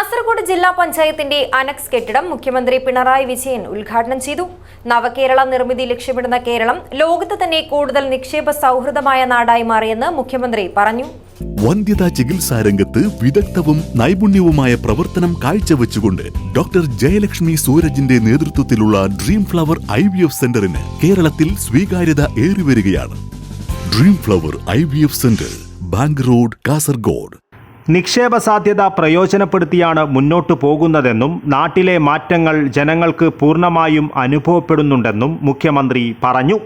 കാസർഗോഡ് ജില്ലാ പഞ്ചായത്തിന്റെ അനക്സ് കെട്ടിടം മുഖ്യമന്ത്രി പിണറായി വിജയൻ ഉദ്ഘാടനം ചെയ്തു. നവകേരള നിർമ്മിതി ലക്ഷ്യമിടുന്ന കേരളം ലോകത്ത് തന്നെ കൂടുതൽ നിക്ഷേപ സൗഹൃദമായ നാടായി മാറിയെന്ന് മുഖ്യമന്ത്രി പറഞ്ഞു. വന്ധ്യതാ ചികിത്സാ രംഗത്ത് വിദഗ്ധവും നൈപുണ്യവുമായ പ്രവർത്തനം കാഴ്ചവെച്ചുകൊണ്ട് ഡോക്ടർ ജയലക്ഷ്മി സൂരജിന്റെ നേതൃത്വത്തിലുള്ള ഡ്രീം ഫ്ലവർ IVF സെന്ററിന് കേരളത്തിൽ സ്വീകാര്യത ഏറിവരികയാണ്. Dream flower IVF centre, bank road, Kasaragod. നിക്ഷേപ സാധ്യത പ്രയോജനപ്പെടുത്തിയാണ് മുന്നോട്ടു പോകുന്നതെന്നും നാട്ടിലെ മാറ്റങ്ങൾ ജനങ്ങൾക്ക് പൂർണ്ണമായും അനുഭവപ്പെടുന്നുണ്ടെന്നും മുഖ്യമന്ത്രി പറഞ്ഞു.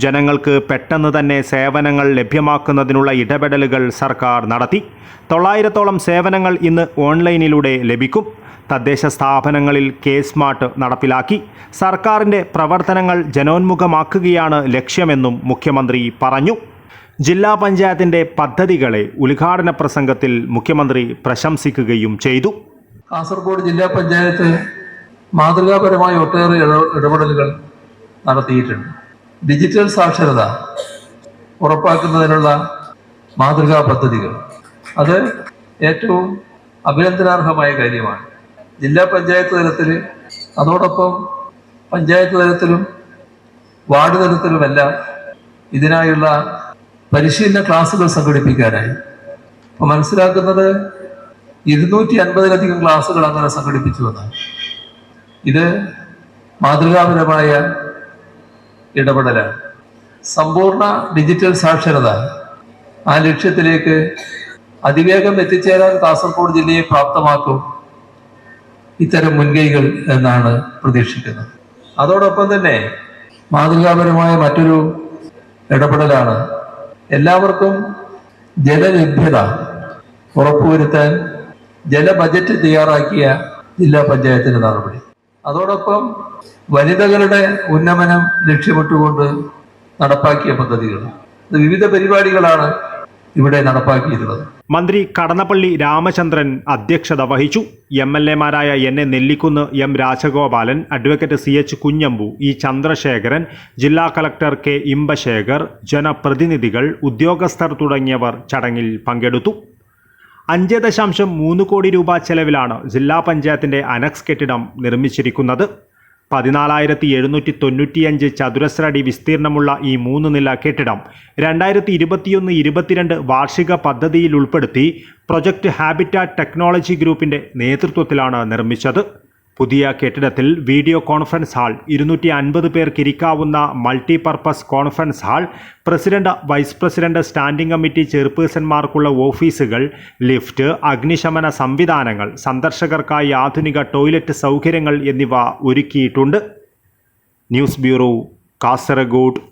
ജനങ്ങൾക്ക് പെട്ടെന്ന് തന്നെ സേവനങ്ങൾ ലഭ്യമാക്കുന്നതിനുള്ള ഇടപെടലുകൾ സർക്കാർ നടത്തി. 900ഓളം സേവനങ്ങൾ ഇന്ന് ഓൺലൈനിലൂടെ ലഭിക്കും. തദ്ദേശ സ്ഥാപനങ്ങളിൽ K-സ്മാർട്ട് നടപ്പിലാക്കി. സർക്കാരിൻ്റെ പ്രവർത്തനങ്ങൾ ജനോന്മുഖമാക്കുകയാണ് ലക്ഷ്യമെന്നും മുഖ്യമന്ത്രി പറഞ്ഞു. ജില്ലാ പഞ്ചായത്തിന്റെ പദ്ധതികളെ ഉദ്ഘാടന പ്രസംഗത്തിൽ മുഖ്യമന്ത്രി പ്രശംസിക്കുകയും ചെയ്തു. കാസർഗോഡ് ജില്ലാ പഞ്ചായത്ത് മാതൃകാപരമായ ഒട്ടേറെ ഇടപെടലുകൾ നടത്തിയിട്ടുണ്ട്. ഡിജിറ്റൽ സാക്ഷരത ഉറപ്പാക്കുന്നതിനുള്ള മാതൃകാ പദ്ധതികൾ അത് ഏറ്റവും അഭിനന്ദനാർഹമായ കാര്യമാണ്. ജില്ലാ പഞ്ചായത്ത് തലത്തിൽ, അതോടൊപ്പം പഞ്ചായത്ത് തലത്തിലും വാർഡ് തലത്തിലുമെല്ലാം ഇതിനായുള്ള പരിശീലന ക്ലാസുകൾ സംഘടിപ്പിക്കാനായി. അപ്പോൾ മനസ്സിലാക്കുന്നത് 250-ലധികം ക്ലാസുകൾ അങ്ങനെ സംഘടിപ്പിച്ചു എന്നാണ്. ഇത് മാതൃകാപരമായ ഇടപെടലാണ്. സമ്പൂർണ്ണ ഡിജിറ്റൽ സാക്ഷരത, ആ ലക്ഷ്യത്തിലേക്ക് അതിവേഗം എത്തിച്ചേരാൻ കാസർഗോഡ് ജില്ലയെ പ്രാപ്തമാക്കും ഇത്തരം മുൻകൈകൾ എന്നാണ് പ്രതീക്ഷിക്കുന്നത്. അതോടൊപ്പം തന്നെ മാതൃകാപരമായ മറ്റൊരു ഇടപെടലാണ് എല്ലാവർക്കും ജലലഭ്യത ഉറപ്പുവരുത്താൻ ജല ബജറ്റ് തയ്യാറാക്കിയ ജില്ലാ പഞ്ചായത്തിന്റെ നടപടി. അതോടൊപ്പം വനിതകളുടെ ഉന്നമനം ലക്ഷ്യമിട്ടുകൊണ്ട് നടപ്പാക്കിയ പദ്ധതികൾ, വിവിധ പരിപാടികളാണ് ഇവിടെ നടപ്പാക്കിയിട്ടുള്ളത്. മന്ത്രി കടന്നപ്പള്ളി രാമചന്ദ്രൻ അധ്യക്ഷത വഹിച്ചു. MLA-മാരായ NA Nellikunnu, M Rajagopalan, advocate CH Kunhambu, E Chandrasekharan, ജില്ലാ കളക്ടർ K ഇമ്പശേഖർ, ജനപ്രതിനിധികൾ, ഉദ്യോഗസ്ഥർ തുടങ്ങിയവർ ചടങ്ങിൽ പങ്കെടുത്തു. 5.3 കോടി രൂപ ചെലവിലാണ് ജില്ലാ പഞ്ചായത്തിന്റെ അനക്സ് കെട്ടിടം നിർമ്മിച്ചിരിക്കുന്നത്. 14,795 ചതുരശ്ര അടി വിസ്തീർണമുള്ള ഈ 3 നില കെട്ടിടം 2021-22 വാർഷിക പദ്ധതിയിൽ ഉൾപ്പെടുത്തി പ്രൊജക്ട് ഹാബിറ്റാറ്റ് ടെക്നോളജി ഗ്രൂപ്പിന്റെ നേതൃത്വത്തിലാണ് നിർമ്മിച്ചത്. പുതിയ കെട്ടിടത്തിൽ വീഡിയോ കോൺഫറൻസ് ഹാൾ, 250 പേർക്കിരിക്കാവുന്ന multipurpose conference hall, president, vice president, standing committee ചെയർപേഴ്സൺമാർക്കുള്ള ഓഫീസുകൾ, ലിഫ്റ്റ്, അഗ്നിശമന സംവിധാനങ്ങൾ, സന്ദർശകർക്കായി ആധുനിക ടോയ്ലറ്റ് സൗകര്യങ്ങൾ എന്നിവ ഒരുക്കിയിട്ടുണ്ട്. News bureau, Kasaragod.